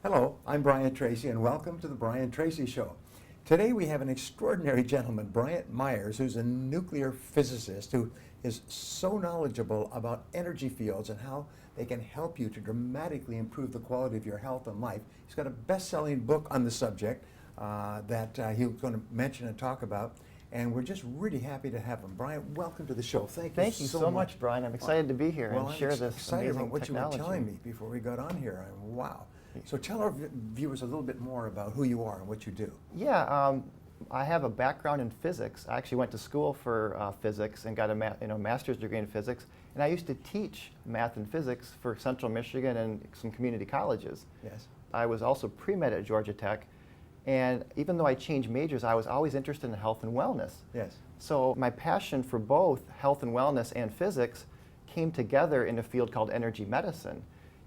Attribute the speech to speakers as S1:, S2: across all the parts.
S1: Hello, I'm Bryant Tracy, and welcome to the Bryant Tracy Show. Today we have an extraordinary gentleman, Bryant Meyers, who's a nuclear physicist who is so knowledgeable about energy fields and how they can help you to dramatically improve the quality of your health and life. He's got a best-selling book on the subject that he's going to mention and talk about. And we're just really happy to have him. Bryant, welcome to the show.
S2: Thank you so much, Brian. I'm excited to be here and share this
S1: excited
S2: amazing
S1: about what
S2: technology.
S1: you were telling me before we got on here. Wow. So tell our viewers a little bit more about who you are and what you do.
S2: Yeah, I have a background in physics. I actually went to school for physics and got a master's degree in physics. And I used to teach math and physics for Central Michigan and some community colleges.
S1: Yes.
S2: I was also pre-med at Georgia Tech. And even though I changed majors, I was always interested in health and wellness.
S1: Yes.
S2: So my passion for both health and wellness and physics came together in a field called energy medicine.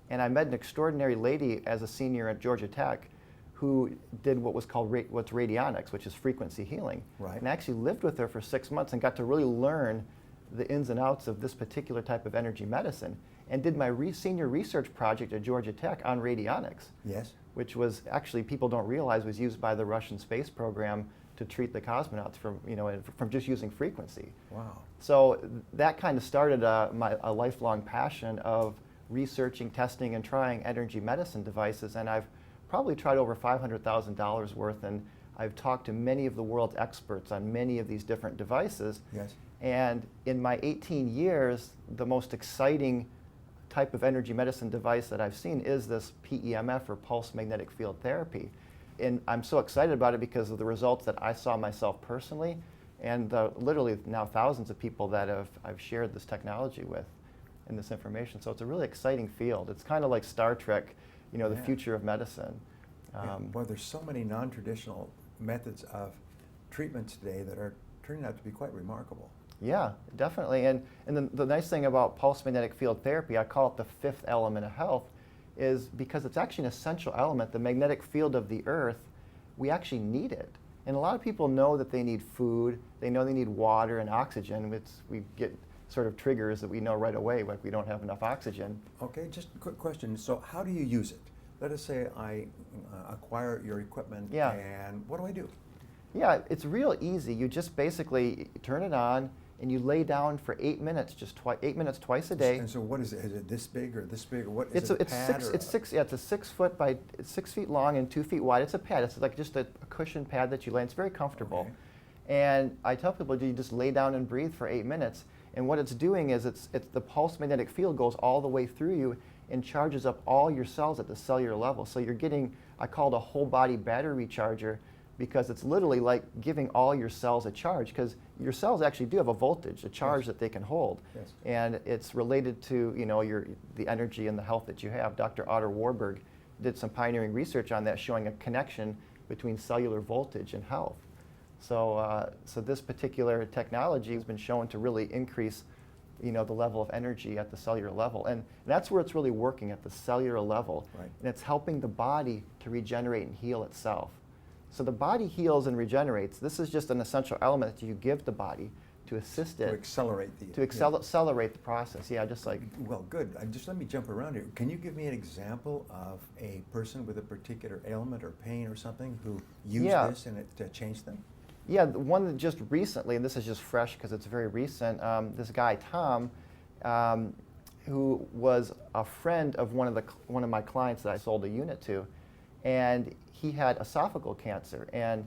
S2: And I met an extraordinary lady as a senior at Georgia Tech who did what was called what's radionics, which is frequency healing.
S1: Right.
S2: And I actually lived with her for 6 months and got to really learn the ins and outs of this particular type of energy medicine, and did my senior research project at Georgia Tech on radionics.
S1: Yes.
S2: Which was actually, people don't realize, was used by the Russian space program to treat the cosmonauts from just using frequency.
S1: Wow.
S2: So that kind of started a lifelong passion of researching, testing, and trying energy medicine devices, and I've probably tried over $500,000 worth, and I've talked to many of the world's experts on many of these different devices.
S1: Yes.
S2: And in my 18 years, the most exciting type of energy medicine device that I've seen is this PEMF, or pulse magnetic field therapy. And I'm so excited about it because of the results that I saw myself personally, and literally now thousands of people that I've shared this technology with and this information. So it's a really exciting field. It's kind of like Star Trek, the future of medicine.
S1: Well, there's so many non-traditional methods of treatment today that are turning out to be quite remarkable.
S2: Yeah, definitely. And the nice thing about pulse magnetic field therapy, I call it the fifth element of health, is because it's actually an essential element. The magnetic field of the Earth, we actually need it. And a lot of people know that they need food, they know they need water and oxygen. We get sort of triggers that we know right away, like we don't have enough oxygen.
S1: Okay, just a quick question. So how do you use it? Let us say I acquire your equipment, and what do I do?
S2: Yeah, it's real easy. You just basically turn it on, and you lay down for 8 minutes, 8 minutes twice a day.
S1: And so what is it? Is it this big or this big, or what
S2: it's
S1: is it?
S2: It's 6 foot by 6 feet long and 2 feet wide. It's a pad. It's like just a cushion pad that you lay. It's very comfortable.
S1: Okay.
S2: And I tell people, you just lay down and breathe for 8 minutes. And what it's doing is it's the pulse magnetic field goes all the way through you and charges up all your cells at the cellular level. So you're getting, I call it a whole body battery charger, because it's literally like giving all your cells a charge, because your cells actually do have a voltage, a charge that they can hold.
S1: Yes.
S2: And it's related to the energy and the health that you have. Dr. Otto Warburg did some pioneering research on that, showing a connection between cellular voltage and health. So this particular technology has been shown to really increase the level of energy at the cellular level. And that's where it's really working, at the cellular level.
S1: Right.
S2: And it's helping the body to regenerate and heal itself. So the body heals and regenerates. This is just an essential element that you give the body to assist it.
S1: To accelerate
S2: accelerate the process, just like.
S1: Well, good. Just let me jump around here. Can you give me an example of a person with a particular ailment or pain or something who used this and it changed them?
S2: Yeah, the one that just recently, and this is just fresh because it's very recent, this guy, Tom, who was a friend of one of my clients that I sold a unit to, and he had esophageal cancer. And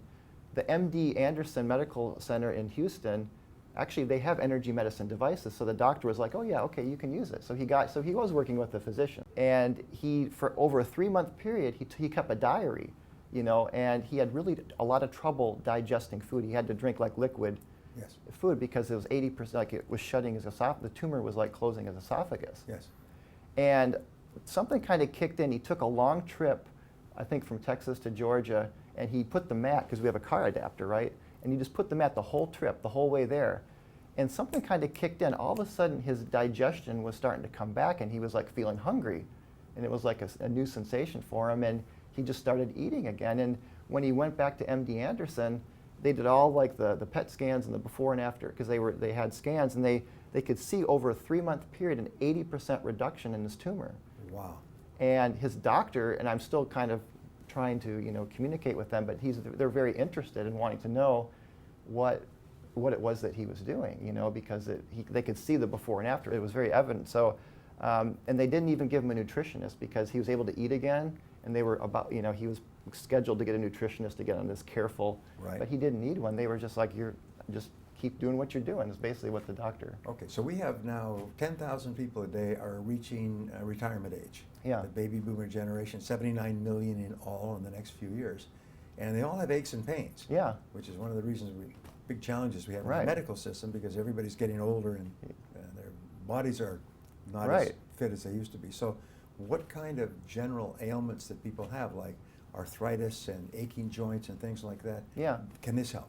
S2: the MD Anderson Medical Center in Houston, actually they have energy medicine devices, so the doctor was like, oh yeah, okay, you can use it. So he was working with a physician, and for over a 3-month period, he kept a diary. And he had really a lot of trouble digesting food. He had to drink like liquid food because it was 80%, like it was shutting his esophagus. The tumor was like closing his esophagus.
S1: Yes.
S2: And something kind of kicked in. He took a long trip, I think from Texas to Georgia, and he put the mat, because we have a car adapter, right? And he just put the mat the whole trip, the whole way there. And something kind of kicked in. All of a sudden, his digestion was starting to come back, and he was like feeling hungry. And it was like a new sensation for him. And he just started eating again. And when he went back to MD Anderson, they did all like the PET scans and the before and after, because they had scans, and they could see over a 3-month period an 80% reduction in his tumor.
S1: Wow.
S2: And his doctor, and I'm still kind of trying to communicate with them, but they're very interested in wanting to know what it was that he was doing, because they could see the before and after. It was very evident. So, and they didn't even give him a nutritionist because he was able to eat again, and they were he was scheduled to get a nutritionist to get on this careful,
S1: Right.
S2: but he didn't need one. They were just like, you're just keep doing what you're doing, is basically what the doctor.
S1: Okay, so we have now 10,000 people a day are reaching retirement age.
S2: Yeah.
S1: The baby boomer generation, 79 million in all in the next few years. And they all have aches and pains.
S2: Yeah.
S1: Which is one of the reasons big challenges we have in
S2: Right.
S1: the medical system, because everybody's getting older and their bodies are not
S2: Right.
S1: as fit as they used to be. So what kind of general ailments that people have, like arthritis and aching joints and things like that,
S2: Yeah.
S1: can this help?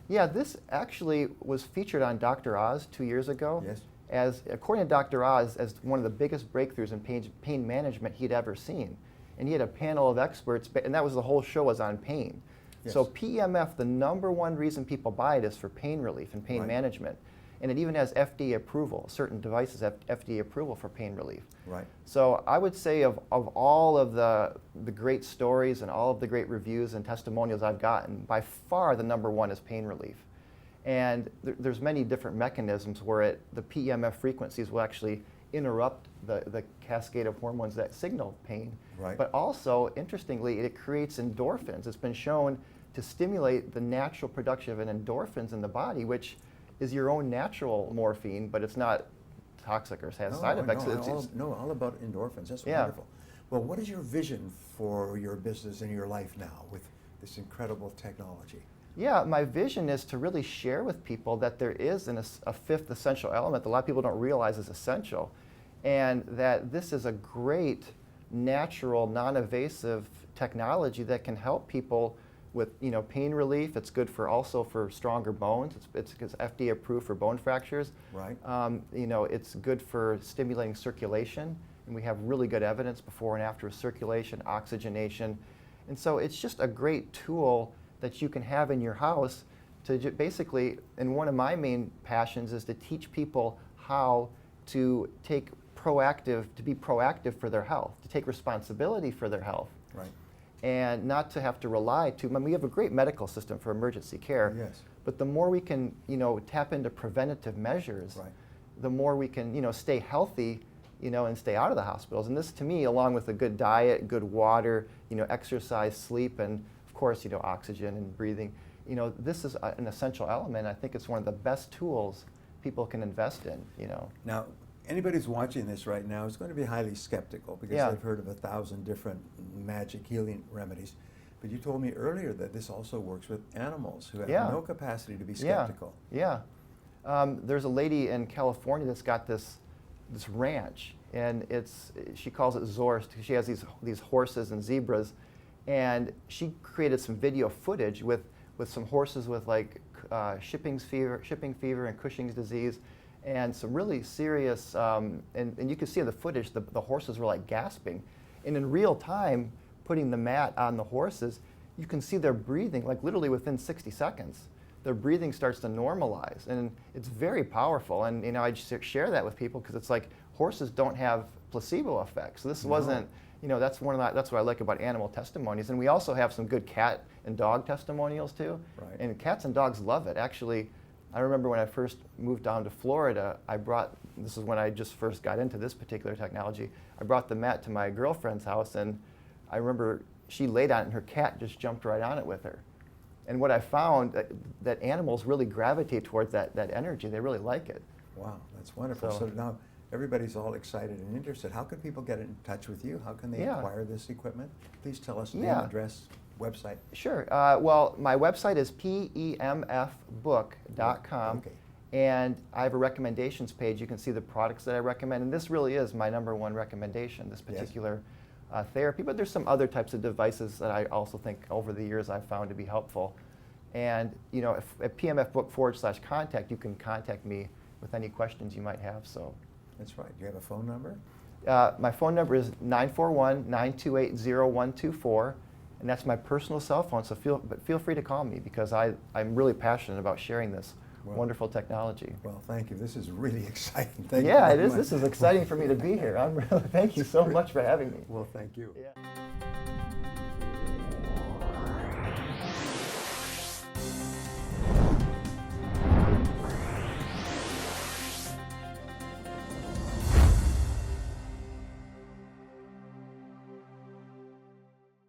S2: Yeah, this actually was featured on Dr. Oz 2 years ago.
S1: Yes.
S2: As, according to Dr. Oz, as one of the biggest breakthroughs in pain management he'd ever seen. And he had a panel of experts, and that was the whole show was on pain.
S1: Yes.
S2: So PEMF, the #1 reason people buy it is for pain relief and pain
S1: Right.
S2: management. And it even has FDA approval. Certain devices have FDA approval for pain relief.
S1: Right.
S2: So I would say of all of the great stories and all of the great reviews and testimonials I've gotten, by far the #1 is pain relief. And there's many different mechanisms where the PEMF frequencies will actually interrupt the cascade of hormones that signal pain.
S1: Right.
S2: But also, interestingly, it creates endorphins. It's been shown to stimulate the natural production of endorphins in the body, which is your own natural morphine, but it's not toxic or has side effects.
S1: All about endorphins. That's
S2: Yeah.
S1: wonderful. Well, what is your vision for your business and your life now with this incredible technology?
S2: Yeah, my vision is to really share with people that there is a fifth essential element that a lot of people don't realize is essential, and that this is a great, natural, non-invasive technology that can help people with pain relief. It's good also for stronger bones. It's FDA approved for bone fractures.
S1: Right.
S2: It's good for stimulating circulation, and we have really good evidence before and after circulation, oxygenation, and so it's just a great tool that you can have in your house to basically, and one of my main passions is to teach people how to be proactive for their health, to take responsibility for their health.
S1: Right.
S2: And not to have to rely we have a great medical system for emergency care.
S1: Yes.
S2: But the more we can, tap into preventative measures,
S1: Right.
S2: the more we can, stay healthy, and stay out of the hospitals. And this, to me, along with a good diet, good water, exercise, sleep, and of course, oxygen and breathing, this is an essential element. I think it's one of the best tools people can invest in.
S1: Now, anybody who's watching this right now is going to be highly skeptical because
S2: Yeah.
S1: they've heard of 1,000 different magic healing remedies. But you told me earlier that this also works with animals who have
S2: Yeah.
S1: no capacity to be skeptical.
S2: Yeah. There's a lady in California that's got this ranch, and she calls it Zorst. She has these horses and zebras, and she created some video footage with some horses with like shipping fever and Cushing's disease, and some really serious, and you can see in the footage the horses were like gasping, and in real time, putting the mat on the horses, you can see their breathing, like literally within 60 seconds. Their breathing starts to normalize, and it's very powerful. And I just share that with people because it's like horses don't have placebo effects. So this wasn't, that's what I like about animal testimonies. And we also have some good cat and dog testimonials too.
S1: Right.
S2: And cats and dogs love it. Actually, I remember when I first moved down to Florida, this is when I just first got into this particular technology, I brought the mat to my girlfriend's house, and I remember she laid on it and her cat just jumped right on it with her. And what I found, that animals really gravitate towards that energy. They really like it.
S1: Wow, that's wonderful. So now everybody's all excited and interested. How can people get in touch with you? How can they acquire this equipment? Please tell us name, address, website.
S2: Sure. Well, my website is PEMFbook.com.
S1: Okay.
S2: And I have a recommendations page. You can see the products that I recommend. And this really is my #1 recommendation, this particular therapy. But there's some other types of devices that I also think over the years I've found to be helpful. And at PMFbook/contact, you can contact me with any questions you might have. So
S1: That's right. Do you have a phone number?
S2: my phone number is 941-928-0124. And that's my personal cell phone. So feel free to call me because I'm really passionate about sharing this
S1: Well,
S2: wonderful technology.
S1: Well, thank you. This is really exciting. Thank you
S2: Yeah, it
S1: very
S2: is.
S1: much.
S2: This is exciting for me to be here. I'm really, thank you so much for having me.
S1: Well, thank you.
S2: Yeah.